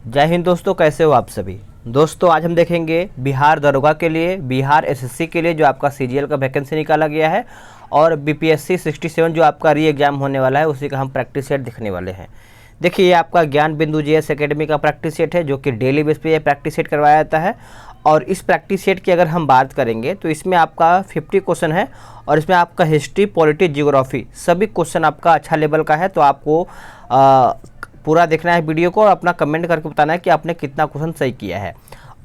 जय हिंद दोस्तों, कैसे हो आप सभी। दोस्तों आज हम देखेंगे बिहार दरोगा के लिए, बिहार एसएससी के लिए जो आपका सीजीएल का वैकेंसी निकाला गया है और बीपीएससी 67 जो आपका री एग्ज़ाम होने वाला है उसी का हम प्रैक्टिस सेट दिखने वाले हैं। देखिए ये आपका ज्ञान बिंदु जीएस एकेडमी का प्रैक्टिस सेट है जो कि डेली बेस पे ये प्रैक्टिस सेट करवाया जाता है। और इस प्रैक्टिस सेट की अगर हम बात करेंगे तो इसमें आपका 50 क्वेश्चन है और इसमें आपका हिस्ट्री, पॉलिटी, जियोग्राफी सभी क्वेश्चन आपका अच्छा लेवल का है। तो आपको पूरा देखना है वीडियो को और अपना कमेंट करके बताना है कि आपने कितना क्वेश्चन सही किया है।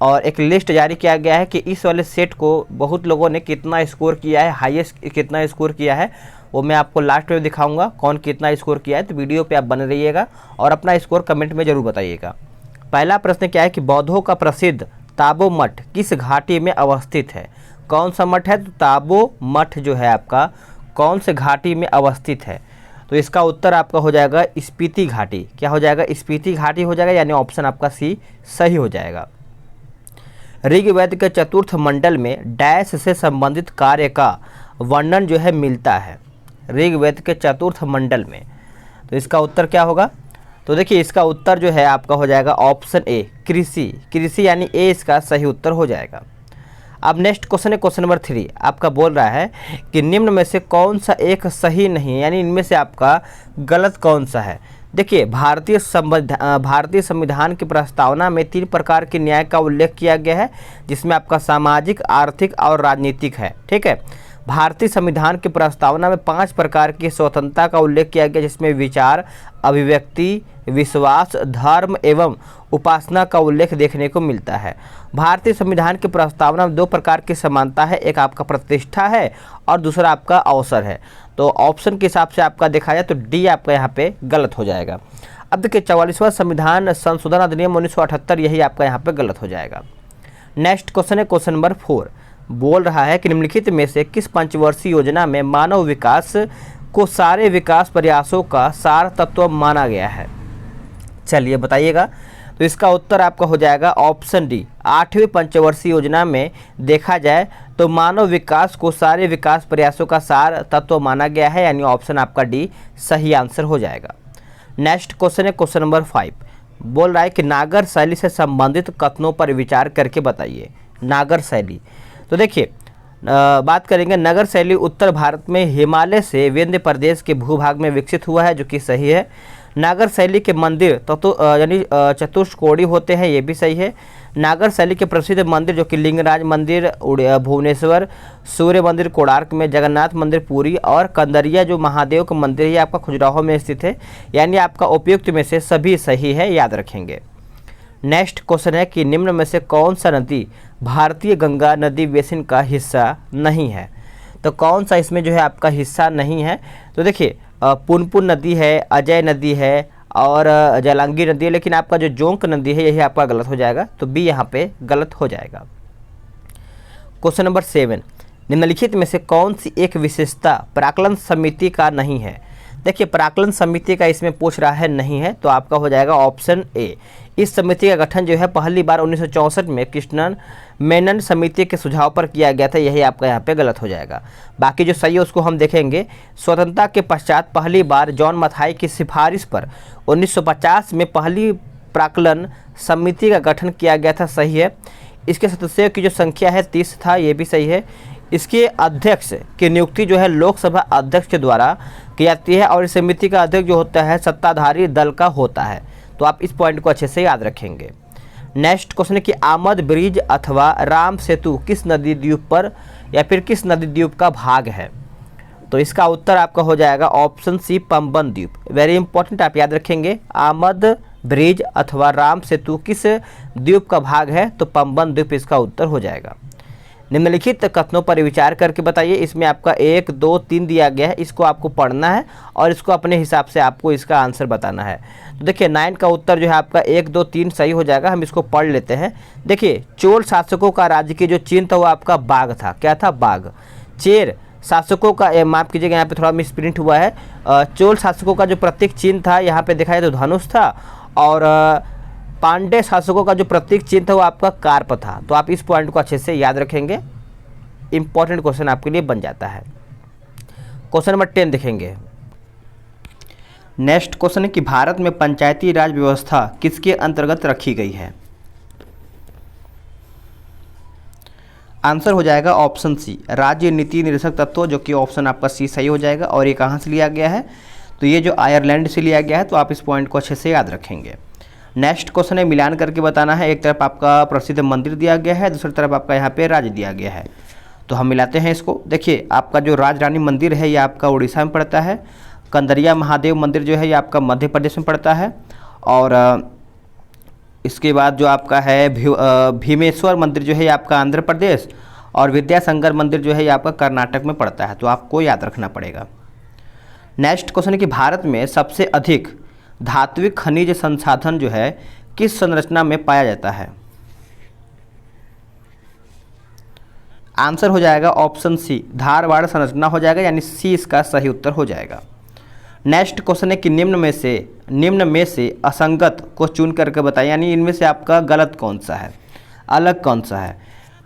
और एक लिस्ट जारी किया गया है कि इस वाले सेट को बहुत लोगों ने कितना स्कोर किया है, हाईएस्ट कितना स्कोर किया है, वो मैं आपको लास्ट में दिखाऊंगा कौन कितना स्कोर किया है। तो वीडियो पे आप बने रहिएगा और अपना स्कोर कमेंट में ज़रूर बताइएगा। पहला प्रश्न क्या है कि बौद्धों का प्रसिद्ध ताबो मठ किस घाटी में अवस्थित है। कौन सा मठ है? तो ताबो मठ जो है आपका कौन से घाटी में अवस्थित है। तो इसका उत्तर आपका हो जाएगा स्पीति घाटी। क्या हो जाएगा? स्पीति घाटी हो जाएगा, यानी ऑप्शन आपका सी सही हो जाएगा। ऋग्वेद के चतुर्थ मंडल में डैश से संबंधित कार्य का वर्णन जो है मिलता है। ऋग्वेद के चतुर्थ मंडल में, तो इसका उत्तर क्या होगा? तो देखिए इसका उत्तर जो है आपका हो जाएगा ऑप्शन ए कृषि। कृषि यानी ए इसका सही उत्तर हो जाएगा। अब नेक्स्ट क्वेश्चन है क्वेश्चन नंबर 3। आपका बोल रहा है कि निम्न में से कौन सा एक सही नहीं है, यानी इनमें से आपका गलत कौन सा है। देखिए भारतीय संविधान की प्रस्तावना में 3 प्रकार के न्याय का उल्लेख किया गया है, जिसमें आपका सामाजिक, आर्थिक और राजनीतिक है। ठीक है, भारतीय संविधान की प्रस्तावना में 5 प्रकार की स्वतंत्रता का उल्लेख किया गया, जिसमें विचार, अभिव्यक्ति, विश्वास, धर्म एवं उपासना का उल्लेख देखने को मिलता है। भारतीय संविधान की प्रस्तावना में 2 प्रकार की समानता है, एक आपका प्रतिष्ठा है और दूसरा आपका अवसर है। तो ऑप्शन के हिसाब से आपका देखा जाए तो डी आपका यहाँ पे गलत हो जाएगा। अब देखिए 44वां संविधान संशोधन अधिनियम 1978 यही आपका यहाँ पे गलत हो जाएगा। नेक्स्ट क्वेश्चन है क्वेश्चन नंबर 4। बोल रहा है कि निम्नलिखित में से किस पंचवर्षीय योजना में मानव विकास को सारे विकास प्रयासों का सार तत्व माना गया है। चलिए बताइएगा। तो इसका उत्तर आपका हो जाएगा ऑप्शन डी। 8वीं पंचवर्षीय योजना में देखा जाए तो मानव विकास को सारे विकास प्रयासों का सार तत्व माना गया है, यानी ऑप्शन आपका डी सही आंसर हो जाएगा। नेक्स्ट क्वेश्चन है क्वेश्चन नंबर 5। बोल रहा है कि नागर शैली से संबंधित कथनों पर विचार करके बताइए। नागर शैली, तो देखिए बात करेंगे नगर शैली उत्तर भारत में हिमालय से विंध्य प्रदेश के भूभाग में विकसित हुआ है, जो कि सही है। नागर शैली के मंदिर यानी चतुष्कोणीय होते हैं, ये भी सही है। नागर शैली के प्रसिद्ध मंदिर जो कि लिंगराज मंदिर भुवनेश्वर, सूर्य मंदिर कोणार्क में, जगन्नाथ मंदिर पुरी और कंदरिया जो महादेव का मंदिर है आपका खजुराहो में स्थित है, यानी आपका उपयुक्त में से सभी सही है, याद रखेंगे। नेक्स्ट क्वेश्चन है कि निम्न में से कौन सा नदी भारतीय गंगा नदी बेसिन का हिस्सा नहीं है। तो कौन सा इसमें जो है आपका हिस्सा नहीं है? तो देखिए पुनपुन नदी है, अजय नदी है और जलांगी नदी है, लेकिन आपका जो जोंक नदी है यही आपका गलत हो जाएगा। तो बी यहाँ पे गलत हो जाएगा। Question number 7। निम्नलिखित में से कौन सी एक विशेषता प्राक्कलन समिति का नहीं है। देखिए प्राक्कलन समिति का इसमें पूछ रहा है, नहीं है, तो आपका हो जाएगा ऑप्शन ए। इस समिति का गठन जो है पहली बार 1964 में कृष्णन मेनन समिति के सुझाव पर किया गया था, यही आपका यहाँ पे गलत हो जाएगा। बाकी जो सही है उसको हम देखेंगे। स्वतंत्रता के पश्चात पहली बार जॉन मथाई की सिफारिश पर 1950 में पहली प्राक्कलन समिति का गठन किया गया था, सही है। इसके सदस्यों की जो संख्या है 30 था, ये भी सही है। इसके अध्यक्ष की नियुक्ति जो है लोकसभा अध्यक्ष के द्वारा की जाती है और इस समिति का अध्यक्ष जो होता है सत्ताधारी दल का होता है। तो आप इस पॉइंट को अच्छे से याद रखेंगे। नेक्स्ट क्वेश्चन है कि आमद ब्रिज अथवा राम सेतु किस नदी द्वीप पर या फिर किस नदी द्वीप का भाग है। तो इसका उत्तर आपका हो जाएगा ऑप्शन सी पंबन द्वीप। वेरी इंपॉर्टेंट, आप याद रखेंगे। आमद ब्रिज अथवा राम सेतु किस द्वीप का भाग है, तो पंबन द्वीप इसका उत्तर हो जाएगा। निम्नलिखित कथनों पर विचार करके बताइए। इसमें आपका 1, 2, 3 दिया गया है, इसको आपको पढ़ना है और इसको अपने हिसाब से आपको इसका आंसर बताना है। तो देखिए 9 का उत्तर जो है आपका 1, 2, 3 सही हो जाएगा। हम इसको पढ़ लेते हैं। देखिए चोल शासकों का राज्य की जो चिन्ह था वो आपका बाघ था। क्या था? बाघ। चेर शासकों का, माफ कीजिएगा यहाँ पे थोड़ा मिसप्रिंट हुआ है। चोल शासकों का जो प्रतीक चिन्ह था यहाँ पे दिखाया तो धनुष था और पांड्य शासकों का जो प्रतीक चिन्ह था वो आपका कार्प था। तो आप इस पॉइंट को अच्छे से याद रखेंगे, इंपॉर्टेंट क्वेश्चन आपके लिए बन जाता है। क्वेश्चन नंबर 10 देखेंगे। नेक्स्ट क्वेश्चन है कि भारत में पंचायती राज व्यवस्था किसके अंतर्गत रखी गई है। आंसर हो जाएगा ऑप्शन सी, राज्य नीति निर्देशक तत्व, जो कि ऑप्शन आपका सी सही हो जाएगा। और ये कहाँ से लिया गया है, तो ये जो आयरलैंड से लिया गया है, तो आप इस पॉइंट को अच्छे से याद रखेंगे। नेक्स्ट क्वेश्चन है मिलान करके बताना है। एक तरफ आपका प्रसिद्ध मंदिर दिया गया है, दूसरी तरफ आपका यहाँ पे राज्य दिया गया है, तो हम मिलाते हैं इसको। देखिए आपका जो राजरानी मंदिर है ये आपका उड़ीसा में पड़ता है। कंदरिया महादेव मंदिर जो है ये आपका मध्य प्रदेश में पड़ता है। और इसके बाद जो आपका है भीमेश्वर मंदिर जो है ये आपका आंध्र प्रदेश, और विद्यासागर मंदिर जो है ये आपका कर्नाटक में पड़ता है, तो आपको याद रखना पड़ेगा। नेक्स्ट क्वेश्चन है कि भारत में सबसे अधिक धात्विक खनिज संसाधन जो है किस संरचना में पाया जाता है। आंसर हो जाएगा ऑप्शन सी, धारवाड़ संरचना हो जाएगा, यानी सी इसका सही उत्तर हो जाएगा। नेक्स्ट क्वेश्चन है कि निम्न में से असंगत को चुन करके बताएं, यानी इनमें से आपका गलत कौन सा है, अलग कौन सा है।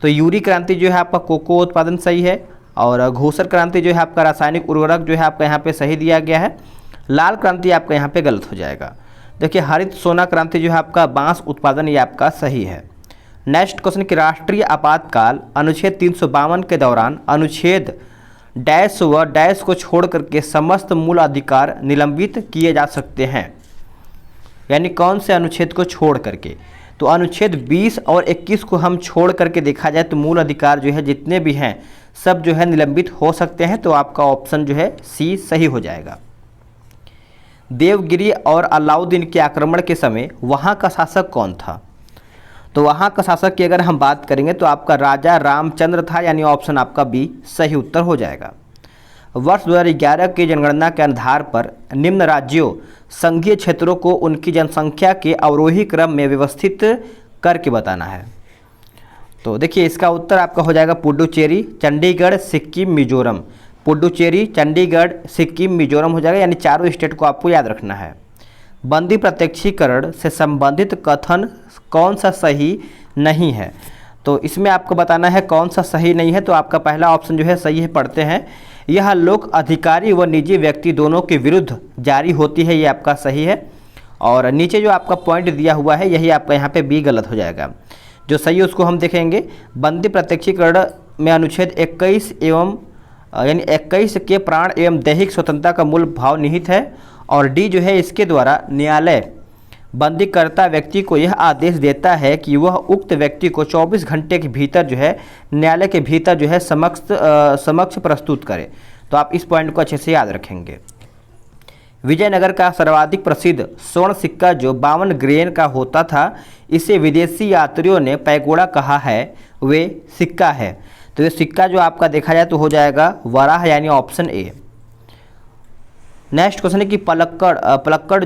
तो यूरी क्रांति जो है आपका कोको उत्पादन सही है, और घूसर क्रांति जो है आपका रासायनिक उर्वरक जो है आपका यहाँ पे सही दिया गया है। लाल क्रांति आपका यहाँ पे गलत हो जाएगा। देखिए हरित सोना क्रांति जो है आपका बांस उत्पादन, ये आपका सही है। नेक्स्ट क्वेश्चन कि राष्ट्रीय आपातकाल अनुच्छेद 352 के दौरान अनुच्छेद डैश व डैश को छोड़ करके समस्त मूल अधिकार निलंबित किए जा सकते हैं, यानी कौन से अनुच्छेद को छोड़ करके। तो अनुच्छेद 20 और 21 को हम छोड़ करके देखा जाए तो मूल अधिकार जो है जितने भी हैं सब जो है निलंबित हो सकते हैं, तो आपका ऑप्शन जो है सी सही हो जाएगा। देवगिरी और अलाउद्दीन के आक्रमण के समय वहाँ का शासक कौन था। तो वहाँ का शासक की अगर हम बात करेंगे तो आपका राजा रामचंद्र था, यानी ऑप्शन आपका बी सही उत्तर हो जाएगा। वर्ष 2011 की जनगणना के आधार पर निम्न राज्यों संघीय क्षेत्रों को उनकी जनसंख्या के अवरोही क्रम में व्यवस्थित करके बताना है। तो देखिए इसका उत्तर आपका हो जाएगा पुडुचेरी, चंडीगढ़, सिक्किम, मिजोरम। पुडुचेरी, चंडीगढ़, सिक्किम, मिजोरम हो जाएगा, यानी चारों स्टेट को आपको याद रखना है। बंदी प्रत्यक्षीकरण से संबंधित कथन कौन सा सही नहीं है, तो इसमें आपको बताना है कौन सा सही नहीं है। तो आपका पहला ऑप्शन जो है सही है, पढ़ते हैं। यह लोक अधिकारी व निजी व्यक्ति दोनों के विरुद्ध जारी होती है, ये आपका सही है। और नीचे जो आपका पॉइंट दिया हुआ है यही आपका यहाँ पे बी गलत हो जाएगा। जो सही है उसको हम देखेंगे। बंदी प्रत्यक्षीकरण में अनुच्छेद 21 एवं यानी 21 के प्राण एवं दैहिक स्वतंत्रता का मूल भाव निहित है। और डी जो है इसके द्वारा न्यायालय बंदीकर्ता व्यक्ति को यह आदेश देता है कि वह उक्त व्यक्ति को 24 घंटे के भीतर जो है न्यायालय के भीतर जो है समक्ष प्रस्तुत करे। तो आप इस पॉइंट को अच्छे से याद रखेंगे। विजयनगर का सर्वाधिक प्रसिद्ध स्वर्ण सिक्का जो 52 ग्रेन का होता था, इसे विदेशी यात्रियों ने पैगोडा कहा है, वे सिक्का है। तो ये सिक्का जो आपका देखा जाए तो हो जाएगा वराह, यानी ऑप्शन ए। नेक्स्ट क्वेश्चन है कि पलक्कड़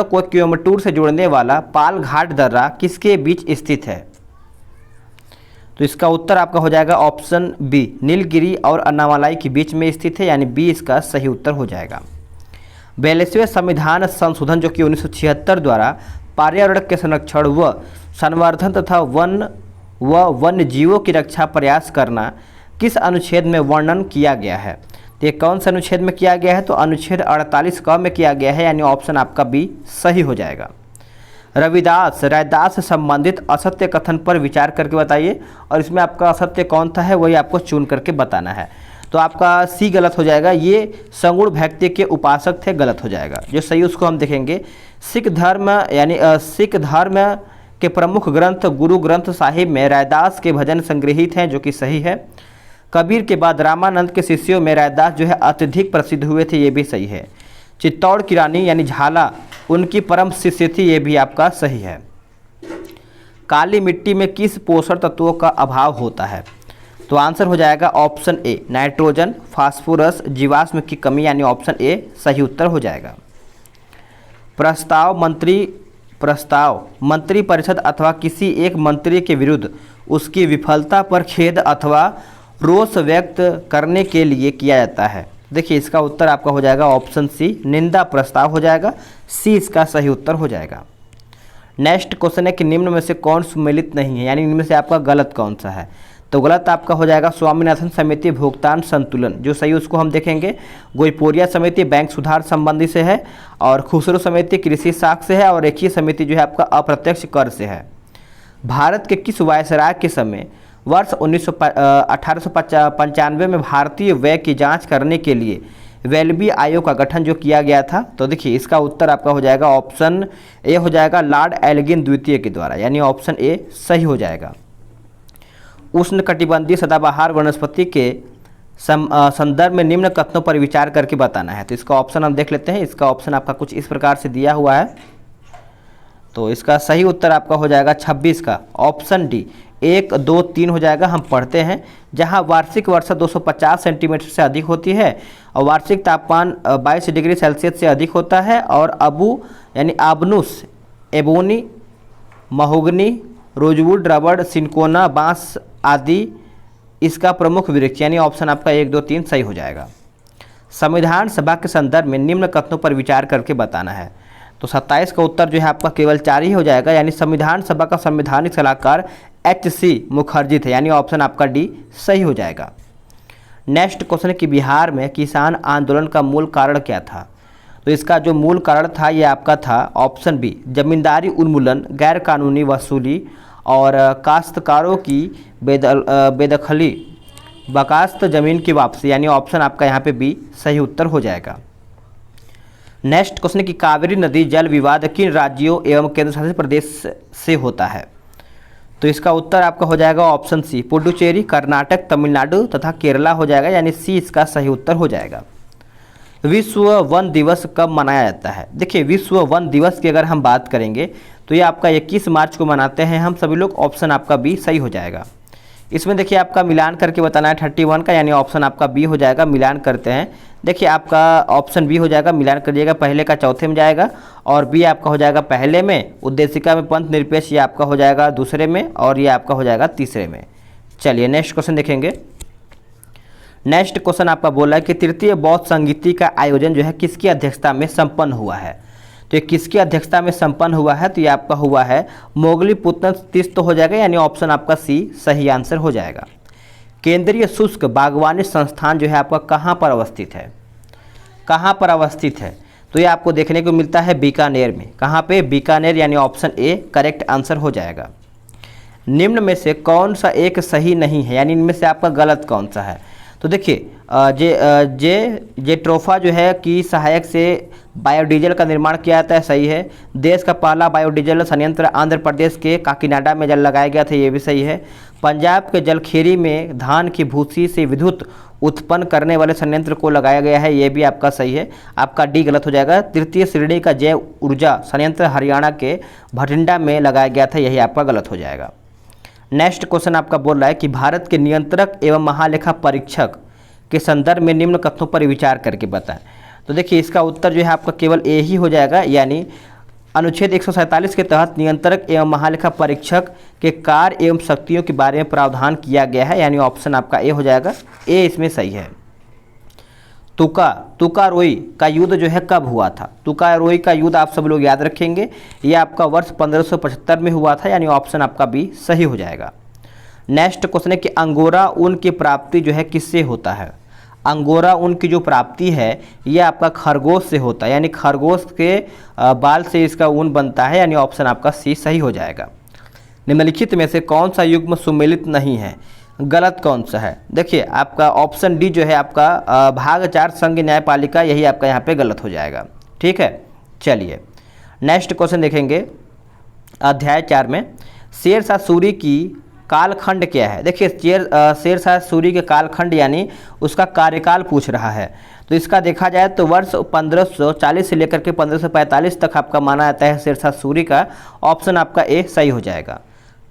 को कोयम्बटूर से जोड़ने वाला पाल घाट दर्रा किसके बीच स्थित है। तो इसका उत्तर आपका हो जाएगा ऑप्शन बी, नीलगिरी और अन्नामलाई के बीच में स्थित है, यानी बी इसका सही उत्तर हो जाएगा। 42वें संविधान संशोधन जो कि 1976 द्वारा पर्यावरण के संरक्षण व संवर्धन तथा वन्य जीवों की रक्षा प्रयास करना किस अनुच्छेद में वर्णन किया गया है। तो ये कौन सा अनुच्छेद में किया गया है, तो अनुच्छेद 48 क में किया गया है, यानी ऑप्शन आपका बी सही हो जाएगा। रैदास से संबंधित असत्य कथन पर विचार करके बताइए, और इसमें आपका असत्य कौन सा है वही आपको चुन करके बताना है। तो आपका सी गलत हो जाएगा, ये सगुण भक्ति के उपासक थे, गलत हो जाएगा। जो सही उसको हम देखेंगे। सिख धर्म के प्रमुख ग्रंथ गुरु ग्रंथ साहिब में रैदास के भजन संग्रहित हैं, जो कि सही है। कबीर के बाद रामानंद के शिष्यों में रैदास जो है अत्यधिक प्रसिद्ध हुए थे, ये भी सही है। चित्तौड़ की रानी यानी झाला उनकी परम शिष्य थी, ये भी आपका सही है। काली मिट्टी में किस पोषण तत्वों का अभाव होता है। तो आंसर हो जाएगा ऑप्शन ए, नाइट्रोजन, फास्फोरस, जीवाश्म की कमी, यानी ऑप्शन ए सही उत्तर हो जाएगा। प्रस्ताव मंत्री परिषद अथवा किसी एक मंत्री के विरुद्ध उसकी विफलता पर खेद अथवा रोष व्यक्त करने के लिए किया जाता है। देखिए इसका उत्तर आपका हो जाएगा ऑप्शन सी, निंदा प्रस्ताव हो जाएगा, सी इसका सही उत्तर हो जाएगा। नेक्स्ट क्वेश्चन है कि निम्न में से कौन सुमेलित नहीं है, यानी इनमें से आपका गलत कौन सा है। तो गलत आपका हो जाएगा स्वामीनाथन समिति भुगतान संतुलन। जो सही उसको हम देखेंगे, गोईपोरिया समिति बैंक सुधार संबंधी से है, और खुसरो समिति कृषि साख से है, और एक ही समिति जो है आपका अप्रत्यक्ष कर से है। भारत के किस वायसराय के समय वर्ष 1895 में भारतीय व्यय की जांच करने के लिए वेल्बी आयोग का गठन जो किया गया था? तो देखिए इसका उत्तर आपका हो जाएगा ऑप्शन ए हो जाएगा, लॉर्ड एल्गिन द्वितीय के द्वारा, यानी ऑप्शन ए सही हो जाएगा। उष्णकटिबंधीय सदाबहार वनस्पति के संदर्भ में निम्न कथनों पर विचार करके बताना है। तो इसका ऑप्शन हम देख लेते हैं। इसका ऑप्शन आपका कुछ इस प्रकार से दिया हुआ है। तो इसका सही उत्तर आपका हो जाएगा 26 का ऑप्शन डी, 1, 2, 3 हो जाएगा। हम पढ़ते हैं, जहां वार्षिक वर्षा 250 सेंटीमीटर से अधिक होती है और वार्षिक तापमान 22 डिग्री सेल्सियस से अधिक होता है, और अबू यानी आबनुस, एबोनी, महोगनी, रोजवुड, रबड़, सिनकोना, बांस आदि इसका प्रमुख वृक्ष, यानी ऑप्शन आपका 1, 2, 3 सही हो जाएगा। संविधान सभा के संदर्भ में निम्न कथनों पर विचार करके बताना है। तो 27 का उत्तर जो है आपका केवल 4 ही हो जाएगा, यानी संविधान सभा का संवैधानिक सलाहकार HC मुखर्जी थे, यानी ऑप्शन आपका डी सही हो जाएगा। नेक्स्ट क्वेश्चन है कि बिहार में किसान आंदोलन का मूल कारण क्या था? तो इसका जो मूल कारण था ये आपका था ऑप्शन बी, जमींदारी उन्मूलन, गैर कानूनी वसूली और काश्तकारों की बेदखली, बकास्त जमीन की वापसी, यानी ऑप्शन आपका यहाँ पे बी सही उत्तर हो जाएगा। नेक्स्ट क्वेश्चन है कि कावेरी नदी जल विवाद किन राज्यों एवं केंद्र शासित प्रदेश से होता है? तो इसका उत्तर आपका हो जाएगा ऑप्शन सी, पुडुचेरी, कर्नाटक, तमिलनाडु तथा केरला हो जाएगा, यानी सी इसका सही उत्तर हो जाएगा। विश्व वन दिवस कब मनाया जाता है? देखिए विश्व वन दिवस की अगर हम बात करेंगे तो ये आपका 21 मार्च को मनाते हैं हम सभी लोग, ऑप्शन आपका बी सही हो जाएगा। इसमें देखिए आपका मिलान करके बताना है 31 का, यानी ऑप्शन आपका बी हो जाएगा। मिलान करते हैं, देखिए आपका ऑप्शन बी हो जाएगा, मिलान करिएगा, पहले का चौथे में जाएगा और बी आपका हो जाएगा पहले में, उद्देशिका में पंथ निरपेक्ष ये आपका हो जाएगा दूसरे में, और ये आपका हो जाएगा तीसरे में। चलिए नेक्स्ट क्वेश्चन देखेंगे। नेक्स्ट क्वेश्चन आपका बोला है कि तृतीय बौद्ध संगीति का आयोजन जो है किसकी अध्यक्षता में संपन्न हुआ है? तो ये किसकी अध्यक्षता में संपन्न हुआ है? तो ये आपका हुआ है मोगलीपुत्तन तीर्थ हो जाएगा, यानी ऑप्शन आपका सी सही आंसर हो जाएगा। केंद्रीय शुष्क बागवानी संस्थान जो है आपका कहाँ पर अवस्थित है? कहाँ पर अवस्थित है? तो ये आपको देखने को मिलता है बीकानेर में। कहाँ पे? बीकानेर, यानी ऑप्शन ए करेक्ट आंसर हो जाएगा। निम्न में से कौन सा एक सही नहीं है, यानी इनमें से आपका गलत कौन सा है? तो देखिए जे ट्रोफा जो है कि सहायक से बायोडीजल का निर्माण किया जाता है, सही है। देश का पहला बायोडीजल संयंत्र आंध्र प्रदेश के काकीनाडा में जल लगाया गया था, ये भी सही है। पंजाब के जलखेरी में धान की भूसी से विद्युत उत्पन्न करने वाले संयंत्र को लगाया गया है, ये भी आपका सही है। आपका डी गलत हो जाएगा। तृतीय श्रेणी का जैव ऊर्जा संयंत्र हरियाणा के भटिंडा में लगाया गया था, यही आपका गलत हो जाएगा। नेक्स्ट क्वेश्चन आपका बोल रहा है कि भारत के नियंत्रक एवं महालेखा परीक्षक के संदर्भ में निम्न कथनों पर विचार करके बताएं। तो देखिए इसका उत्तर जो है आपका केवल ए ही हो जाएगा, यानी अनुच्छेद 147 के तहत नियंत्रक एवं महालेखा परीक्षक के कार्य एवं शक्तियों के बारे में प्रावधान किया गया है, यानी ऑप्शन आपका ए हो जाएगा। ए इसमें सही है। तुकारोई का युद्ध जो है कब हुआ था? तुकारोई का युद्ध आप सब लोग याद रखेंगे, ये आपका वर्ष 1575 में हुआ था, यानी ऑप्शन आपका बी सही हो जाएगा। नेक्स्ट क्वेश्चन है कि अंगोरा ऊन की प्राप्ति जो है किससे होता है? अंगोरा ऊन की जो प्राप्ति है ये आपका खरगोश से होता है, यानी खरगोश के बाल से इसका ऊन बनता है, यानी ऑप्शन आपका सी सही हो जाएगा। निम्नलिखित में से कौन सा युग्म सुमेलित नहीं है? गलत कौन सा है? देखिए आपका ऑप्शन डी जो है आपका भाग 4 संघ न्यायपालिका, यही आपका यहाँ पे गलत हो जाएगा। ठीक है, चलिए नेक्स्ट क्वेश्चन देखेंगे। अध्याय 4 में शेरशाह सूरी की कालखंड क्या है? देखिए शेरशाह सूरी के कालखंड यानी उसका कार्यकाल पूछ रहा है। तो इसका देखा जाए तो वर्ष 1540 से लेकर के 1545 तक आपका माना जाता है शेरशाह सूरी का। ऑप्शन आपका ए सही हो जाएगा।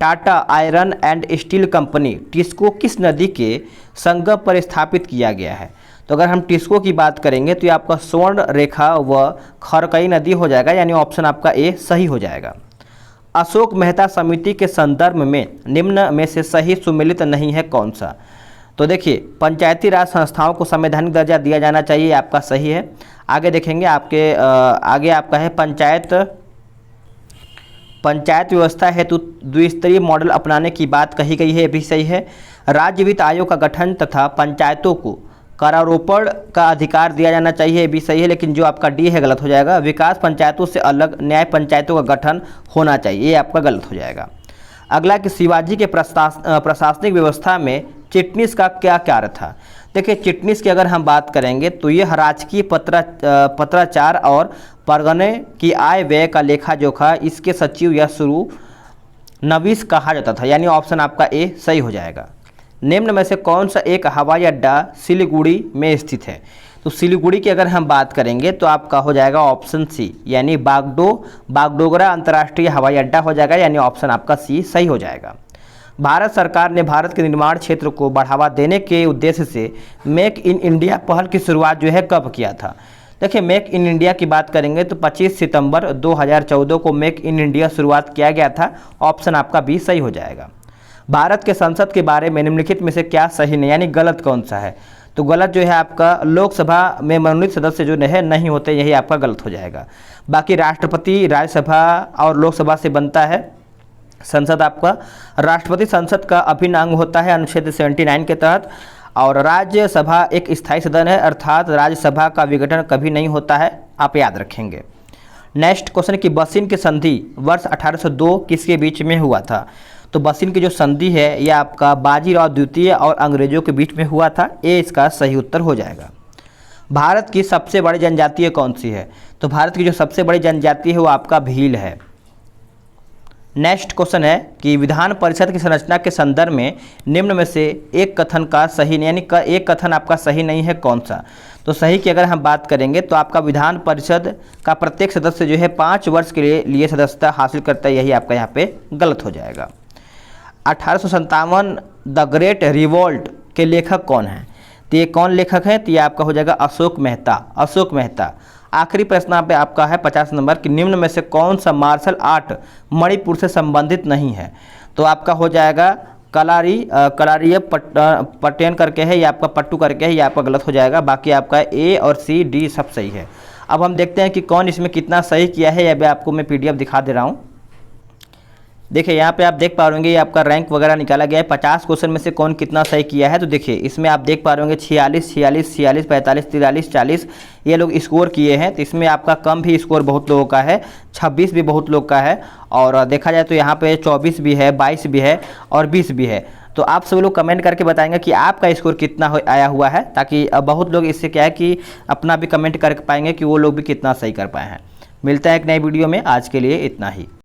Tata iron and steel company TISCO किस नदी के संगम पर स्थापित किया गया है? तो अगर हम टिस्को की बात करेंगे तो ये आपका स्वर्ण रेखा व खरकई नदी हो जाएगा, यानी ऑप्शन आपका ए सही हो जाएगा। अशोक मेहता समिति के संदर्भ में निम्न में से सही सुमेलित नहीं है कौन सा? तो देखिए पंचायती राज संस्थाओं को संवैधानिक दर्जा दिया जाना चाहिए, आपका सही है। आगे देखेंगे आगे आपका है पंचायत व्यवस्था हेतु द्विस्तरीय मॉडल अपनाने की बात कही गई है, ये भी सही है। राज्य वित्त आयोग का गठन तथा पंचायतों को करारोपण का अधिकार दिया जाना चाहिए, ये भी सही है, लेकिन जो आपका डी है गलत हो जाएगा। विकास पंचायतों से अलग न्याय पंचायतों का गठन होना चाहिए, ये आपका गलत हो जाएगा। अगला कि शिवाजी के प्रशासनिक व्यवस्था में चिटनीस का क्या कार्य था। देखिए चिटनीस की अगर हम बात करेंगे तो ये राजकीय पत्राचार और परगने की आय व्यय का लेखा जोखा इसके सचिव या शुरू नवीस कहा जाता था, यानी ऑप्शन आपका ए सही हो जाएगा। निम्न में से कौन सा एक हवाई अड्डा सिलीगुड़ी में स्थित है। तो सिलीगुड़ी की अगर हम बात करेंगे तो आपका हो जाएगा ऑप्शन सी, यानी बागडोगरा अंतर्राष्ट्रीय हवाई अड्डा हो जाएगा, यानी ऑप्शन आपका सी सही हो जाएगा। भारत सरकार ने भारत के निर्माण क्षेत्र को बढ़ावा देने के उद्देश्य से मेक इन इंडिया पहल की शुरुआत जो है कब किया था। देखिए मेक इन इंडिया की बात करेंगे तो 25 सितंबर 2014 को मेक इन इंडिया शुरुआत किया गया था, ऑप्शन आपका बी सही हो जाएगा। भारत के संसद के बारे में निम्नलिखित में से क्या सही नहीं, यानी गलत कौन सा है। तो गलत जो है आपका लोकसभा में मनोनीत सदस्य जो है नहीं होते, यही आपका गलत हो जाएगा। बाकी राष्ट्रपति राज्यसभा और लोकसभा से बनता है। संसद आपका राष्ट्रपति संसद का अभिन्न अंग होता है अनुच्छेद 79 के तहत, और राज्यसभा एक स्थायी सदन है, अर्थात राज्यसभा का विघटन कभी नहीं होता है, आप याद रखेंगे। नेक्स्ट क्वेश्चन की बसिन की संधि वर्ष 1802 किसके बीच में हुआ था। तो बसिन की जो संधि है यह आपका बाजीराव द्वितीय और अंग्रेजों के बीच में हुआ था, ये इसका सही उत्तर हो जाएगा। भारत की सबसे बड़ी जनजातीय कौन सी है। तो भारत की जो सबसे बड़ी जनजाति है वो आपका भील है। नेक्स्ट क्वेश्चन है कि विधान परिषद की संरचना के संदर्भ में निम्न में से एक कथन का सही नहीं, यानी एक कथन आपका सही नहीं है, कौन सा। तो सही की अगर हम बात करेंगे तो आपका विधान परिषद का प्रत्येक सदस्य जो है 5 वर्ष के लिए सदस्यता हासिल करता है, यही आपका यहाँ पे गलत हो जाएगा। 1857 द ग्रेट रिवोल्ट के लेखक कौन है। तो ये कौन लेखक है, तो ये आपका हो जाएगा अशोक मेहता। अशोक मेहता। आखिरी प्रश्न आप पे आपका है 50 नंबर कि निम्न में से कौन सा मार्शल आर्ट मणिपुर से संबंधित नहीं है। तो आपका हो जाएगा कलारी पटेन करके है, या आपका पट्टू करके है, या आपका गलत हो जाएगा। बाकी आपका ए और सी डी सब सही है। अब हम देखते हैं कि कौन इसमें कितना सही किया है, या भी आपको मैं पीडीएफ दिखा दे रहा हूँ। देखिए यहाँ पे आप देख पा रहे ये आपका रैंक वगैरह निकाला गया है। 50 क्वेश्चन में से कौन कितना सही किया है। तो देखिए इसमें आप देख पा रहे होंगे 46, 46, 46, 45, 43, 40 ये लोग स्कोर किए हैं। तो इसमें आपका कम भी स्कोर बहुत लोगों का है, 26 भी बहुत लोग का है, और देखा जाए तो यहाँ पे 24 भी है, 22 भी है और 20 भी है। तो आप सब लोग कमेंट करके बताएंगे कि आपका स्कोर कितना आया हुआ है, ताकि बहुत लोग इससे क्या है कि अपना भी कमेंट कर पाएंगे कि वो लोग भी कितना सही कर पाए हैं। मिलता है एक नई वीडियो में, आज के लिए इतना ही।